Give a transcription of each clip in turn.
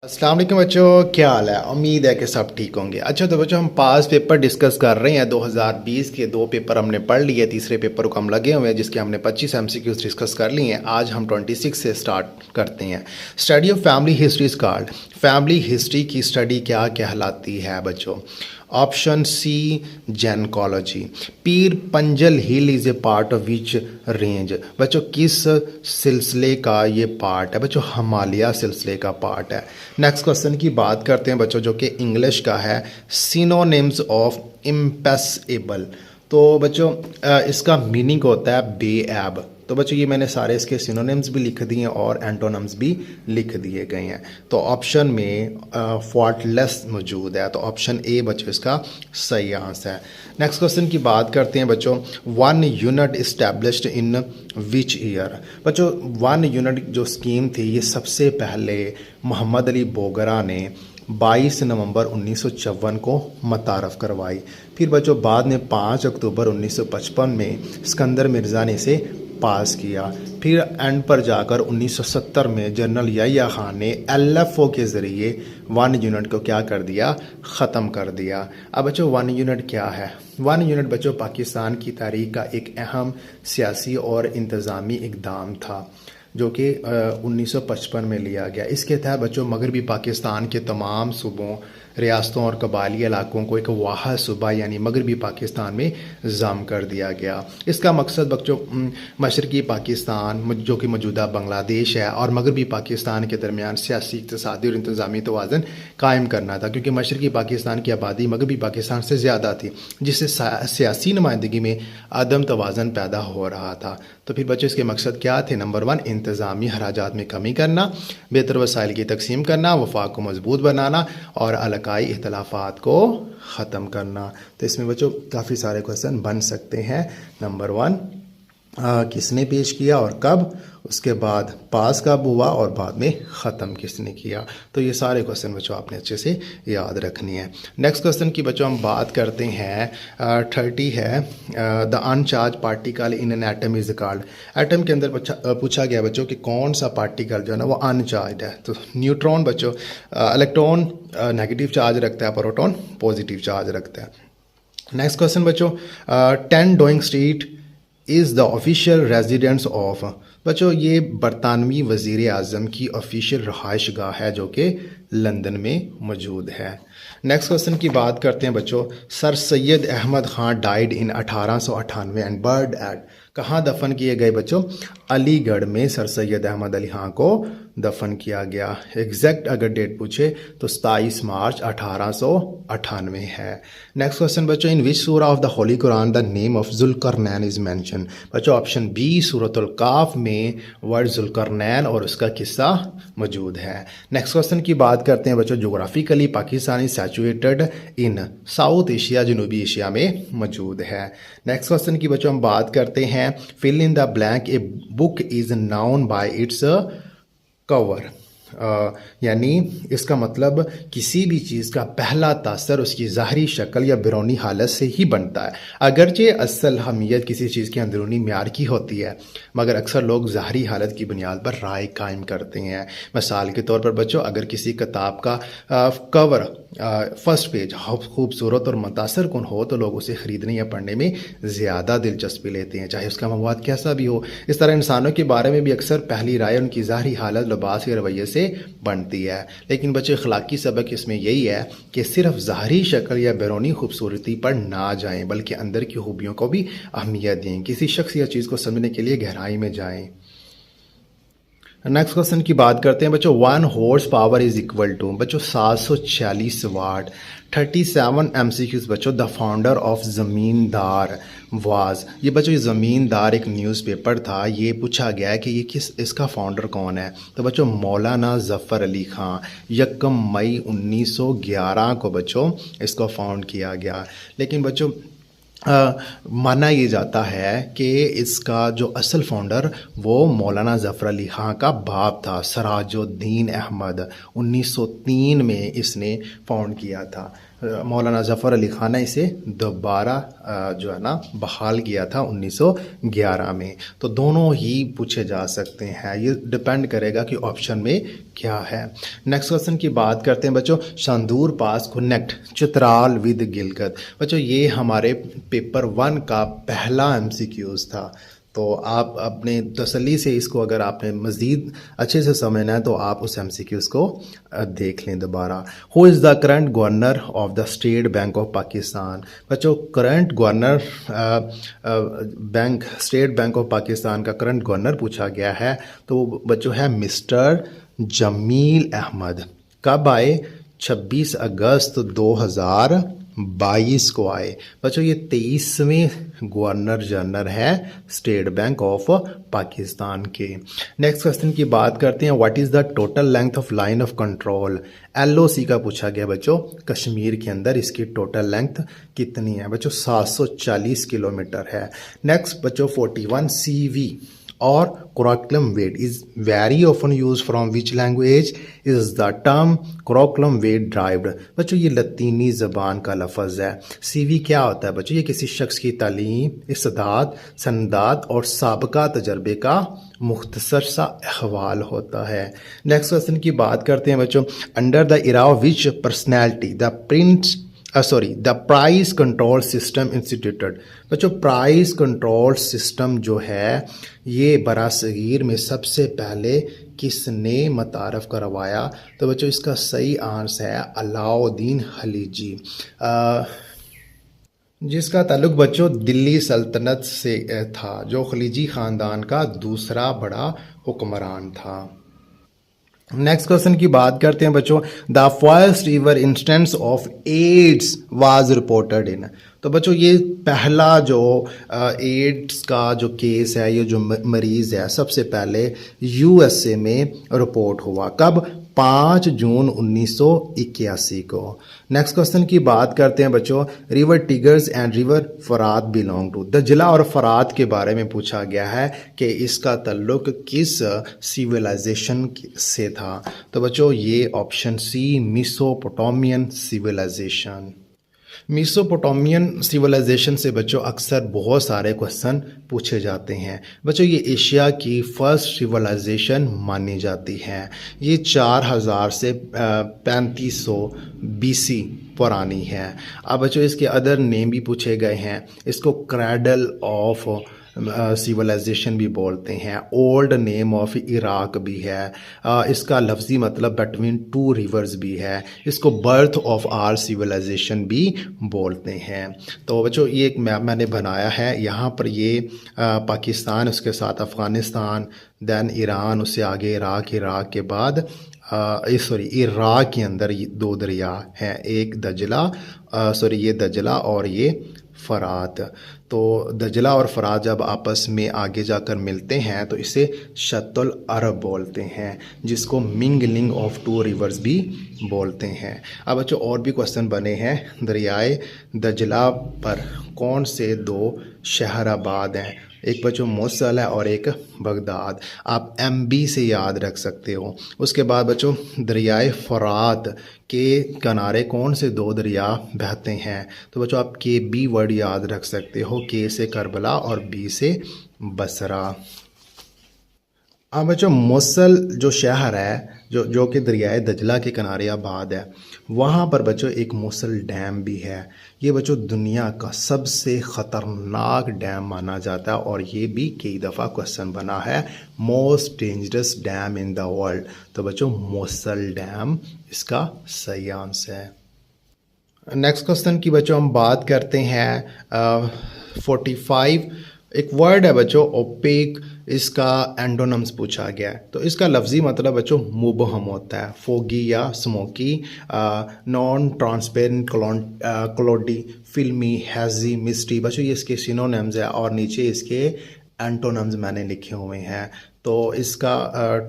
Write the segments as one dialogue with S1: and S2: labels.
S1: अस्सलाम वालेकुम बच्चों, क्या हाल है। उम्मीद है कि सब ठीक होंगे। अच्छा तो बच्चों, हम पास पेपर डिस्कस कर रहे हैं। 2020 के 2 पेपर हमने पढ़ लिए, तीसरे पेपर को हम लगे हुए हैं जिसके हमने 25 एमसीक्यूज डिस्कस कर लिए हैं। आज हम 26 से स्टार्ट करते हैं। Study of family history is called. Family history की स्टडी क्या कहलाती है बच्चों? Option C genealogy. Pir Panjal hill is a part of which range? बच्चों किस सिलसिले का ये पार्ट है? बच्चों हिमालय सिलसिले का पार्ट है। नेक्स्ट क्वेश्चन की बात करते हैं बच्चों, जो कि इंग्लिश का है। Synonyms of impossible. तो बच्चों इसका मीनिंग होता है बेऐब। तो बच्चों ये मैंने सारे इसके सिनोनिम्स भी लिख दिए हैं और एंटोनिम्स भी लिख दिए गए हैं। तो ऑप्शन में फॉल्टलेस मौजूद है, तो ऑप्शन ए बच्चों इसका सही आंसर है। नेक्स्ट क्वेश्चन की बात करते हैं बच्चों। 1 unit established in which year? बच्चों 1 यूनिट जो स्कीम थी ये सबसे पहले मोहम्मद अली बोगरा ने 22 नवंबर 1954 को मुतारफ़ करवाई। फिर बच्चों बाद में 5 अक्टूबर 1955 में सिकंदर मिर्ज़ा ने इसे पास किया। फिर एंड पर जाकर 1970 में जनरल याहिया खान ने LFO के ज़रिए 1 यूनिट को क्या कर दिया? ख़त्म कर दिया। अब बच्चों 1 यूनिट क्या है? 1 यूनिट बच्चों पाकिस्तान की तारीख़ का एक अहम सियासी और इंतज़ामी इक़दाम था जो कि 1955 में लिया गया। इसके तहत बच्चों मगरबी पाकिस्तान के तमाम सूबों, रियासतों और कबायली इलाकों को एक वाहिद सूबा यानी मगरबी पाकिस्तान में ज़म कर दिया गया। इसका मकसद बच्चों मशरक़ी पाकिस्तान जो कि मौजूदा बांग्लादेश है और मगरबी पाकिस्तान के दरमियान सियासी, इक़्तिसादी और इंतज़ामी तवाज़ुन कायम करना था, क्योंकि मशरक़ी पाकिस्तान की आबादी मगरबी पाकिस्तान से ज़्यादा थी, जिससे सियासी नुमाइंदगी में अदम तवाज़ुन पैदा हो रहा था। तो फिर बच्चों इसके मकसद क्या थे? नंबर 1 इंतज़ामी खराजात में कमी करना, बेहतर वसाइल की तकसीम करना, वफाक को मजबूत बनाना और इलाकाई इख्तलाफात को ख़त्म करना। तो इसमें बच्चों काफ़ी सारे क्वेश्चन बन सकते हैं। नंबर 1 किसने पेश किया और कब, उसके बाद पास कब हुआ और बाद में ख़त्म किसने किया। तो ये सारे क्वेश्चन बच्चों आपने अच्छे से याद रखनी है। नेक्स्ट क्वेश्चन की बच्चों हम बात करते हैं। 30 है the अनचार्ज particle in an atom is called. Atom के अंदर पूछा गया बच्चों कि कौन सा पार्टिकल जो है ना वो अनचार्ज है। तो न्यूट्रॉन बच्चों, इलेक्ट्रॉन नेगेटिव चार्ज रखता है, प्रोटॉन पॉजिटिव चार्ज रखता है। नेक्स्ट क्वेश्चन बच्चों 10 doing street is the official residence of. बच्चों ये बरतानवी वज़ीर आज़म की ऑफिशियल रहाइश गाह है जो कि लंदन में मौजूद है। नेक्स्ट क्वेश्चन की बात करते हैं बच्चों। Sir Syed Ahmad Khan died in 1898 and buried at. कहाँ दफन किए गए बच्चों? अलीगढ़ में सर सैयद अहमद अली ख़ान को दफन किया गया। एग्जैक्ट अगर डेट पूछे तो 27 मार्च 1898 है। नेक्स्ट क्वेश्चन बच्चों in which sura of the holy Quran the name of Zulqarnain is mention? बच्चों ऑप्शन बी सूरतुल काफ में वर्ड जुल्करनैन और उसका किस्सा मौजूद है। नेक्स्ट क्वेश्चन की बात करते हैं बच्चों। Geographically Pakistan is saturated in South Asia, जनूबी एशिया में मौजूद है। नेक्स्ट क्वेश्चन की बच्चों हम बात करते हैं। Fill in the blank a book is known by its cover. यानी इसका मतलब किसी भी चीज़ का पहला तासर उसकी ज़ाहरी शक्ल या बैरूनी हालत से ही बनता है। अगरचे असल अहमियत किसी चीज़ के अंदरूनी म्यार की होती है, मगर अक्सर लोग ज़ाहरी हालत की बुनियाद पर राय कायम करते हैं। मिसाल के तौर पर बच्चों अगर किसी किताब का कवर फर्स्ट पेज खूबसूरत और मुतासर कुन हो तो लोग उसे ख़रीदने या पढ़ने में ज़्यादा दिलचस्पी लेते हैं, चाहे उसका मवाद कैसा भी हो। इस तरह इंसानों के बारे में भी अक्सर पहली राय उनकी ज़ाहरी हालत, लिबास या रवैये से बनती है। लेकिन बच्चे अखलाकी सबक इसमें यही है कि सिर्फ ज़ाहरी शक्ल या बैरूनी खूबसूरती पर ना जाएं, बल्कि अंदर की खूबियों को भी अहमियत दें। किसी शख्स या चीज़ को समझने के लिए गहराई में जाएं। नेक्स्ट क्वेश्चन की बात करते हैं बच्चों। 1 horse power is equal to बच्चों 746 वाट। 37 MCQs बच्चों the founder of Zamindar was. ये बच्चों ये ज़मींदार एक न्यूज़पेपर था, ये पूछा गया है कि ये इसका फाउंडर कौन है। तो बच्चों मौलाना ज़फ़र अली ख़ान। 1 मई 1911 को बच्चों इसको फाउंड किया गया। लेकिन बच्चों माना ये जाता है कि इसका जो असल फाउंडर वो मौलाना ज़फ़र अली ख़ान का बाप था, सराजुद्दीन अहमद। 1903 में इसने फाउंड किया था। मौलाना ज़फ़र अली ख़ान ने इसे दोबारा जो है ना बहाल किया था 1911 में। तो दोनों ही पूछे जा सकते हैं, ये डिपेंड करेगा कि ऑप्शन में क्या है। नेक्स्ट क्वेश्चन की बात करते हैं बच्चों, शांदूर पास कनेक्ट चित्राल विद गिलगित। बच्चों ये हमारे पेपर 1 का पहला MCQs था, तो आप अपने तसल्ली से इसको अगर आपने मज़ीद अच्छे से समझना है तो आप उस MCQs को देख लें दोबारा। Who is the current governor of the State Bank of Pakistan. बच्चों current governor State Bank of Pakistan का करंट गवर्नर पूछा गया है, तो बच्चों है मिस्टर जमील अहमद। कब आए? 26 अगस्त 2022 को आए। बच्चों ये 23वें गवर्नर जनरल है स्टेट बैंक ऑफ पाकिस्तान के। नेक्स्ट क्वेश्चन की बात करते हैं, what is the total length of line of control. LOC का पूछा गया बच्चों, कश्मीर के अंदर इसकी टोटल लेंथ कितनी है? बच्चों 740 किलोमीटर है। नेक्स्ट बच्चों 41 CV और curriculum weight is very often used from which language is the term curriculum weight derived। बच्चों ये लतीनी ज़बान का लफ्ज़ है। CV क्या होता है बच्चों? ये किसी शख्स की तालीम, इस्तादात, सनदात और साबका तजर्बे का मुख्तसर सा अहवाल होता है। नेक्स्ट क्वेश्चन की बात करते हैं बच्चों, under the era of which personality the price control system instituted. बच्चों प्राइस कंट्रोल सिस्टम जो है ये बरासगीर में सबसे पहले किसने मुतारफ़ करवाया? तो बच्चों इसका सही आंसर है अलाउद्दीन खिलजी, जिसका ताल्लुक बच्चों दिल्ली सल्तनत से था, जो खिलजी ख़ानदान का दूसरा बड़ा हुक्मरान था। नेक्स्ट क्वेश्चन की बात करते हैं बच्चों, the first ever instance of AIDS was reported in. तो बच्चों ये पहला जो एड्स का जो केस है, ये जो मरीज़ है, सबसे पहले USA में रिपोर्ट हुआ। कब? 5 जून 1981 को। नेक्स्ट क्वेश्चन की बात करते हैं बच्चों, रिवर टिगर्स एंड रिवर फरात बिलोंग टू। दजला और फरात के बारे में पूछा गया है कि इसका ताल्लुक किस सिविलाइजेशन से था? तो बच्चों ये option C Mesopotamian civilization. Mesopotamian civilization से बच्चों अक्सर बहुत सारे क्वेश्चन पूछे जाते हैं। बच्चों ये एशिया की फर्स्ट सिविलाइजेशन मानी जाती है। ये 4000 से 3500 BC पुरानी है। अब बच्चों इसके अदर नेम भी पूछे गए हैं। इसको क्रैडल ऑफ सिविलाइजेशन भी बोलते हैं, ओल्ड नेम ऑफ इराक भी है, इसका लफ्ज़ी मतलब बिटवीन 2 रिवर्स भी है, इसको बर्थ ऑफ आर सिविलाइजेशन भी बोलते हैं। तो बच्चों ये एक मैप मैंने बनाया है, यहाँ पर ये पाकिस्तान, उसके साथ अफ़गानिस्तान, दैन ईरान, उससे आगे इराक, इराक के बाद इराक के अंदर 2 दरिया हैं, एक दजला ये दजला और ये फ़रात। तो दजला और फ़रात जब आपस में आगे जाकर मिलते हैं तो इसे शत्तुल अरब बोलते हैं, जिसको मिंगलिंग ऑफ 2 रिवर्स भी बोलते हैं। अब बच्चों और भी क्वेश्चन बने हैं। दरियाए दजला पर कौन से 2 शहर आबाद हैं? एक बच्चों मोसल है और एक बगदाद। आप MB से याद रख सकते हो। उसके बाद बच्चों दरियाए फ़रात के किनारे कौन से 2 दरिया बहते हैं? तो बच्चों आप KB वर्ड याद रख सकते हो, K से करबला और B से बसरा। अब बच्चों मोसल जो शहर है जो कि दरियाए दजला के किनारे आबाद है, वहाँ पर बच्चों एक मोसल डैम भी है। ये बच्चों दुनिया का सबसे ख़तरनाक डैम माना जाता है और ये भी कई दफ़ा क्वेश्चन बना है, most dangerous dam in the world. तो बच्चों मोसल डैम इसका सही आंसर है। नेक्स्ट क्वेश्चन की बच्चों हम बात करते हैं 45। एक वर्ड है बच्चों ओपेक, इसका एंडोनम्स पूछा गया है। तो इसका लफ्ज़ी मतलब बच्चों मुबहम होता है, फोगी या स्मोकी, नॉन ट्रांसपेरेंट, क्लॉडी, फिल्मी, हैज़ी, मिस्टी। बच्चों ये इसके सिनोनिम्स है और नीचे इसके एंटोनम्स मैंने लिखे हुए हैं। तो इसका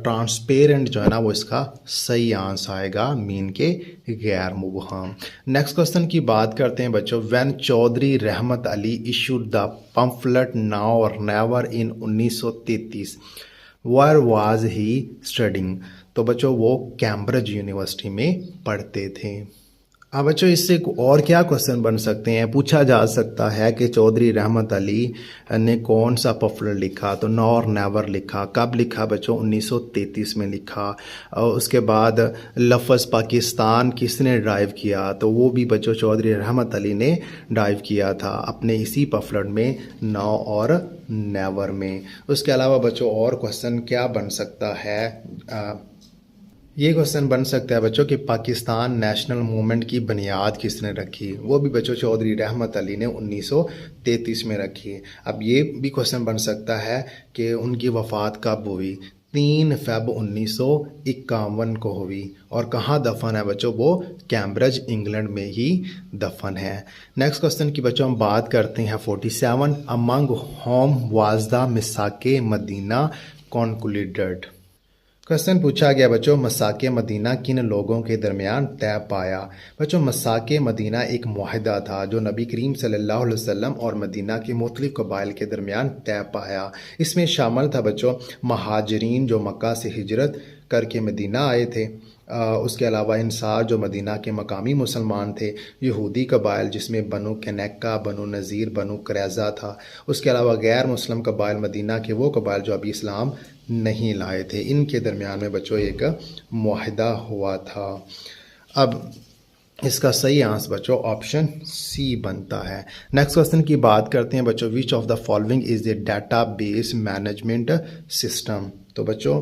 S1: ट्रांसपेरेंट जो है ना वो इसका सही आंसर आएगा, मीन के गैर मुबहम। नेक्स्ट क्वेश्चन की बात करते हैं बच्चों, when Chaudhry Rahmat Ali issued the pamphlet now or never in 1933, where was he studying. तो बच्चों वो कैम्ब्रिज यूनिवर्सिटी में पढ़ते थे। हाँ बच्चों, इससे और क्या क्वेश्चन बन सकते हैं, पूछा जा सकता है कि चौधरी रहमत अली ने कौन सा पॉपुलर लिखा, तो नो और नेवर लिखा, कब लिखा बच्चों, 1933 में लिखा। और उसके बाद लफ्ज़ पाकिस्तान किसने ड्राइव किया, तो वो भी बच्चों चौधरी रहमत अली ने ड्राइव किया था अपने इसी पॉपुलर में, नो और नेवर में। उसके अलावा बच्चों और क्वेश्चन क्या बन सकता है, ये क्वेश्चन बन सकता है बच्चों कि पाकिस्तान नेशनल मूवमेंट की बुनियाद किसने रखी, वो भी बच्चों चौधरी रहमत अली ने 1933 में रखी। अब ये भी क्वेश्चन बन सकता है कि उनकी वफ़ात कब हुई, 3 फ़रवरी 1951 को हुई, और कहाँ दफन है बच्चों, वो कैम्ब्रिज इंग्लैंड में ही दफन है। नेक्स्ट क्वेश्चन की बच्चों हम बात करते हैं 47, among whom was the Misaq-e Madina concluded. Question पूछा गया बच्चों, मसाके मदीना किन लोगों के दरमियान तय पाया। बच्चों मसाके मदीना एक मुआहदा था जो नबी करीम सल्लल्लाहु अलैहि वसल्लम और मदीना के मुख्तलिफ कबाइल के दरमियान तय पाया। इसमें शामिल था बच्चों महाजरीन जो मक्का से हिजरत करके मदीना आए थे, उसके अलावा इंसार जो मदीना के मकामी मुसलमान थे, यहूदी कबाइल जिसमें बनु कनेक्का, बनु नज़ीर, बनु करैज़ा था, उसके अलावा गैर मुस्लिम कबाइल मदीना के वो कबाइल जो अभी इस्लाम नहीं लाए थे, इनके दरमियान में बच्चों एक मुआहदा हुआ था। अब इसका सही आंसर बच्चों ऑप्शन सी बनता है। नेक्स्ट क्वेश्चन की बात करते हैं बच्चों, which of the following is a data base management system. तो बच्चों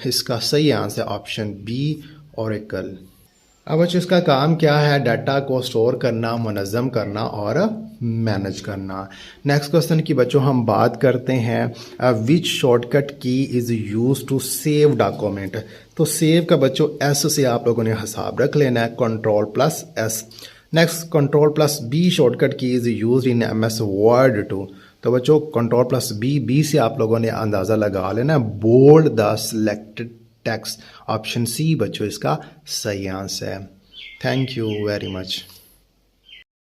S1: इसका सही आंसर ऑप्शन बी ओरेकल। अब बच्चों इसका काम क्या है, डाटा को स्टोर करना, मुनज़्ज़म करना और मैनेज करना। नेक्स्ट क्वेश्चन की बच्चों हम बात करते हैं, which shortcut key is use to save document. तो सेव का बच्चों एस से आप लोगों ने हिसाब रख लेना है, Ctrl+S। Next Ctrl+B shortcut key is use in MS Word to. तो बच्चों Ctrl+B से आप लोगों ने अंदाज़ा लगा लेना, bold the selected text. Option C बच्चों इसका सही आंसर है। Thank you very much.